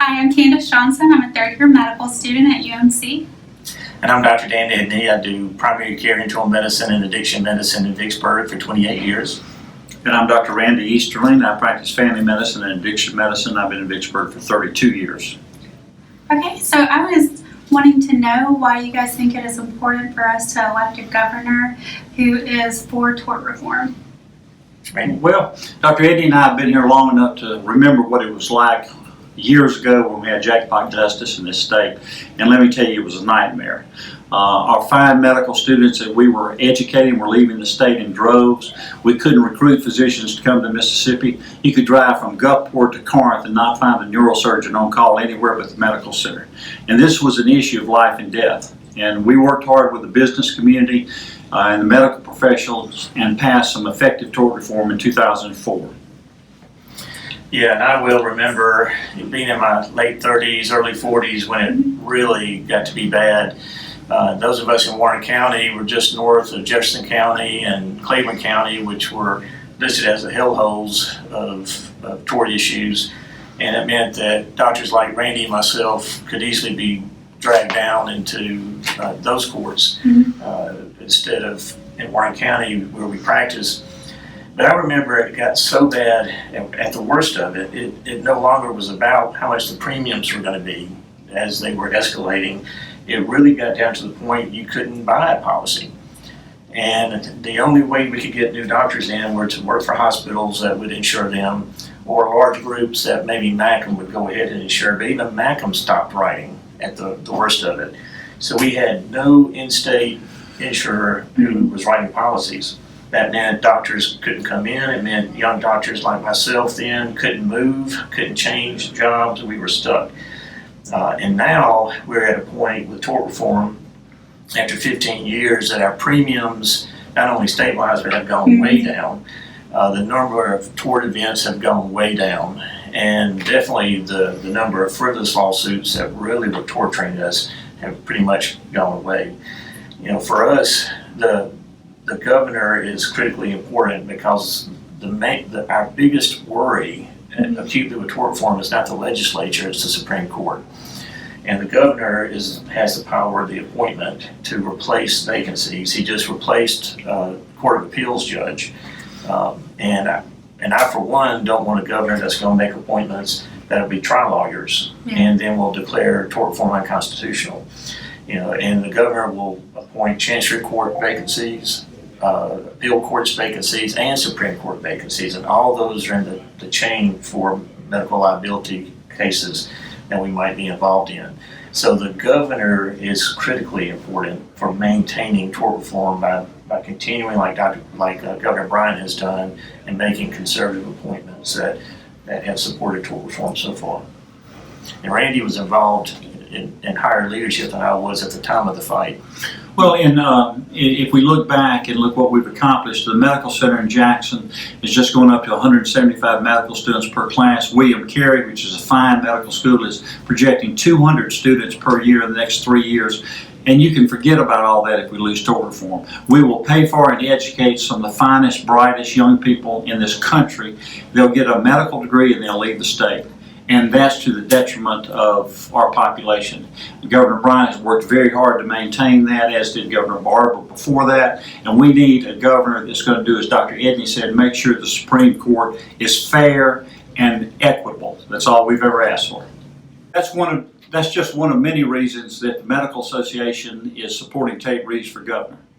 Hi, I'm Candace Johnson. I'm a third-year medical student at UMC. And I'm Dr. Dan Edney. I do primary care, internal medicine, and addiction medicine in Vicksburg for 28 years. And I'm Dr. Randy Easterling. I practice family medicine and addiction medicine. I've been in Vicksburg for 32 years. Okay, so I was wanting to know why you guys think it is important for us to elect a governor who is for tort reform. Well, Dr. Edney and I have been here long enough to remember what it was like years ago when we had jackpot justice in this state, and let me tell you, it was a nightmare. Our fine medical students that we were educating were leaving the state in droves. We couldn't recruit physicians to come to Mississippi. You could drive from Gulfport to Corinth and not find a neurosurgeon on call anywhere but the medical center. And this was an issue of life and death. And we worked hard with the business community and the medical professionals and passed some effective tort reform in 2004. Yeah, and I will remember being in my late 30s, early 40s when it really got to be bad. Those of us in Warren County were just north of Jefferson County and Cleveland County, which were listed as the hellholes of tort issues. And it meant that doctors like Randy and myself could easily be dragged down into those courts instead of in Warren County where we practice. But I remember it got so bad at the worst of it, it no longer was about how much the premiums were going to be as they were escalating. It really got down to the point you couldn't buy a policy. And the only way we could get new doctors in were to work for hospitals that would insure them, or large groups that maybe MACM would go ahead and insure, but even MACM stopped writing at the worst of it. So we had no in-state insurer who was writing policies. That meant doctors couldn't come in. It meant young doctors like myself then couldn't move, couldn't change jobs. We were stuck. And now we're at a point with tort reform after 15 years that our premiums not only stabilized but have gone way down. The number of tort events have gone way down. And definitely the number of frivolous lawsuits that really were torturing us have pretty much gone away. You know, for us, the governor is critically important because our biggest worry acutely with tort reform is not the legislature, it's the Supreme Court. And the governor has the power of the appointment to replace vacancies. He just replaced Court of Appeals judge. And I, for one, don't want a governor that's going to make appointments that'll be trial lawyers and then will declare tort reform unconstitutional. You know, and the governor will appoint Chancery Court vacancies, appeal courts vacancies, and Supreme Court vacancies, and all those are in the chain for medical liability cases that we might be involved in. So the governor is critically important for maintaining tort reform by continuing like Governor Bryan has done and making conservative appointments that have supported tort reform so far. And Randy was involved in higher leadership than I was at the time of the fight. Well, if we look back and look what we've accomplished, the medical center in Jackson is just going up to 175 medical students per class. William Carey, which is a fine medical school, is projecting 200 students per year in the next 3 years. And you can forget about all that if we lose tort reform. We will pay for and educate some of the finest, brightest young people in this country. They'll get a medical degree and they'll leave the state. And that's to the detriment of our population. Governor Bryan has worked very hard to maintain that, as did Governor Barber before that. And we need a governor that's going to do, as Dr. Edney said, make sure the Supreme Court is fair and equitable. That's all we've ever asked for. That's just one of many reasons that the Medical Association is supporting Tate Reeves for governor.